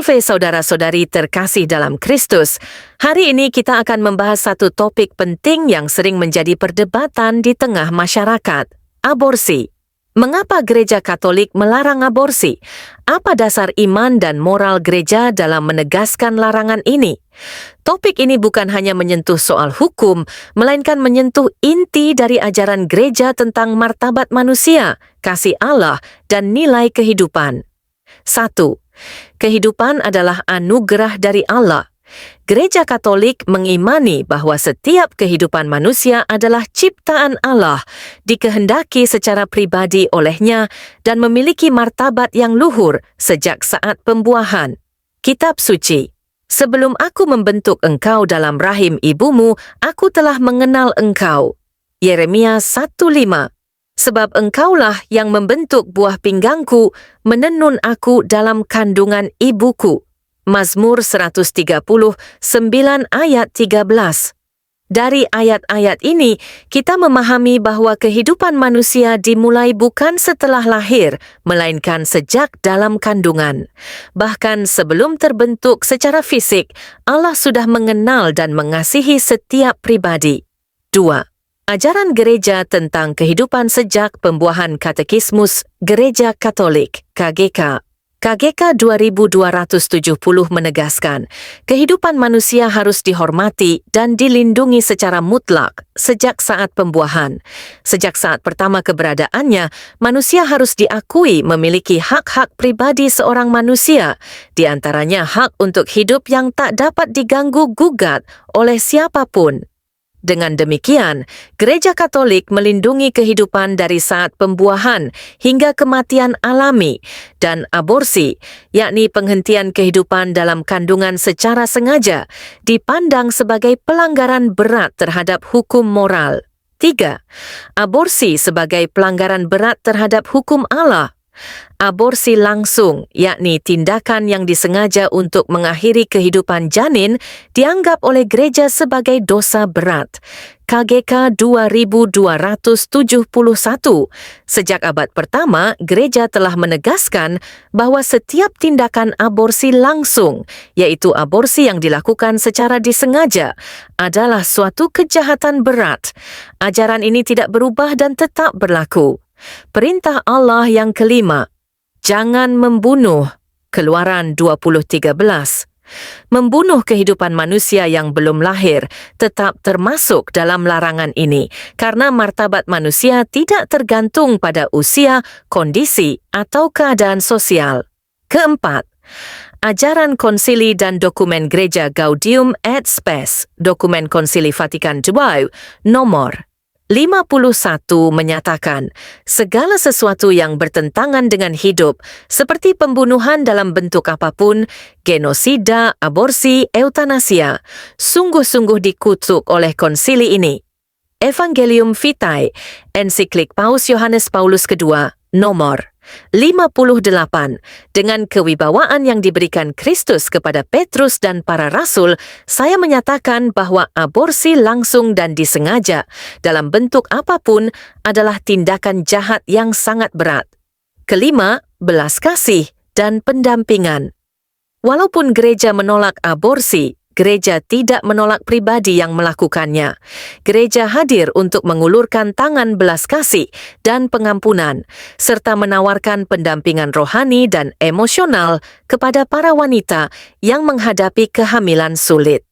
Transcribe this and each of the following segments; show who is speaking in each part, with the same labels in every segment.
Speaker 1: Salve saudara-saudari terkasih dalam Kristus. Hari ini kita akan membahas satu topik penting yang sering menjadi perdebatan di tengah masyarakat, aborsi. Mengapa gereja Katolik melarang aborsi? Apa dasar iman dan moral gereja dalam menegaskan larangan ini? Topik ini bukan hanya menyentuh soal hukum, melainkan menyentuh inti dari ajaran gereja tentang martabat manusia, kasih Allah, dan nilai kehidupan. 1. Kehidupan adalah anugerah dari Allah. Gereja Katolik mengimani bahwa setiap kehidupan manusia adalah ciptaan Allah, dikehendaki secara pribadi olehnya dan memiliki martabat yang luhur sejak saat pembuahan. Kitab Suci. Sebelum aku membentuk engkau dalam rahim ibumu, aku telah mengenal engkau. Yeremia 1:5. Sebab engkaulah yang membentuk buah pinggangku, menenun aku dalam kandungan ibuku. Mazmur 139 ayat 13. Dari ayat-ayat ini, kita memahami bahwa kehidupan manusia dimulai bukan setelah lahir, melainkan sejak dalam kandungan. Bahkan sebelum terbentuk secara fisik, Allah sudah mengenal dan mengasihi setiap pribadi. 2. Ajaran gereja tentang kehidupan sejak pembuahan Katekismus Gereja Katolik, KGK. KGK 2270 menegaskan, kehidupan manusia harus dihormati dan dilindungi secara mutlak sejak saat pembuahan. Sejak saat pertama keberadaannya, manusia harus diakui memiliki hak-hak pribadi seorang manusia, di antaranya hak untuk hidup yang tak dapat diganggu-gugat oleh siapapun. Dengan demikian, Gereja Katolik melindungi kehidupan dari saat pembuahan hingga kematian alami dan aborsi, yakni penghentian kehidupan dalam kandungan secara sengaja, dipandang sebagai pelanggaran berat terhadap hukum moral. 3. Aborsi sebagai pelanggaran berat terhadap hukum Allah. Aborsi langsung, yakni tindakan yang disengaja untuk mengakhiri kehidupan janin, dianggap oleh gereja sebagai dosa berat. KGK 2271. Sejak abad pertama, gereja telah menegaskan bahwa setiap tindakan aborsi langsung, yaitu aborsi yang dilakukan secara disengaja, adalah suatu kejahatan berat. Ajaran ini tidak berubah dan tetap berlaku. Perintah Allah yang kelima, jangan membunuh, Keluaran 20:13. Membunuh kehidupan manusia yang belum lahir tetap termasuk dalam larangan ini karena martabat manusia tidak tergantung pada usia, kondisi, atau keadaan sosial. Keempat, ajaran konsili dan dokumen gereja Gaudium et Spes, dokumen konsili Vatikan II, nomor 51 menyatakan, segala sesuatu yang bertentangan dengan hidup, seperti pembunuhan dalam bentuk apapun, genosida, aborsi, eutanasia, sungguh-sungguh dikutuk oleh konsili ini. Evangelium Vitae, ensiklik Paus Yohanes Paulus II, nomor 58, dengan kewibawaan yang diberikan Kristus kepada Petrus dan para rasul, saya menyatakan bahwa aborsi langsung dan disengaja dalam bentuk apapun adalah tindakan jahat yang sangat berat. Kelima, belas kasih dan pendampingan. Walaupun gereja menolak aborsi, gereja tidak menolak pribadi yang melakukannya. Gereja hadir untuk mengulurkan tangan belas kasih dan pengampunan, serta menawarkan pendampingan rohani dan emosional kepada para wanita yang menghadapi kehamilan sulit.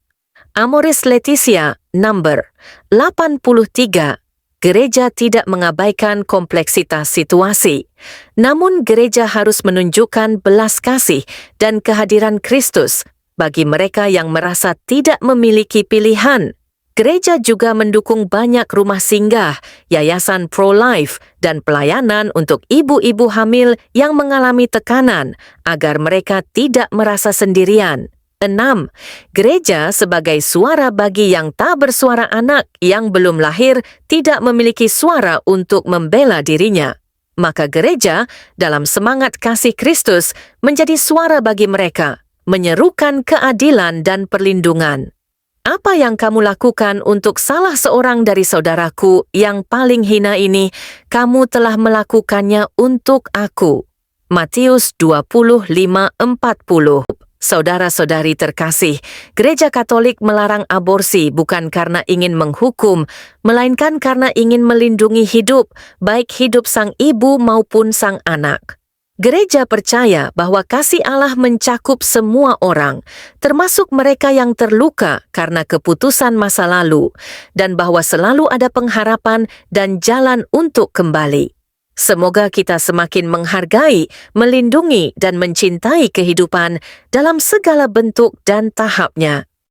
Speaker 1: Amoris Laetitia, number 83. Gereja tidak mengabaikan kompleksitas situasi. Namun gereja harus menunjukkan belas kasih dan kehadiran Kristus bagi mereka yang merasa tidak memiliki pilihan. Gereja juga mendukung banyak rumah singgah, yayasan pro-life, dan pelayanan untuk ibu-ibu hamil yang mengalami tekanan agar mereka tidak merasa sendirian. 6. Gereja sebagai suara bagi yang tak bersuara, anak yang belum lahir tidak memiliki suara untuk membela dirinya. Maka gereja dalam semangat kasih Kristus menjadi suara bagi mereka, menyerukan keadilan dan perlindungan. Apa yang kamu lakukan untuk salah seorang dari saudaraku yang paling hina ini, kamu telah melakukannya untuk aku. Matius 25:40. Saudara-saudari terkasih, Gereja Katolik melarang aborsi bukan karena ingin menghukum, melainkan karena ingin melindungi hidup, baik hidup sang ibu maupun sang anak. Gereja percaya bahwa kasih Allah mencakup semua orang, termasuk mereka yang terluka karena keputusan masa lalu, dan bahwa selalu ada pengharapan dan jalan untuk kembali. Semoga kita semakin menghargai, melindungi, dan mencintai kehidupan dalam segala bentuk dan tahapnya.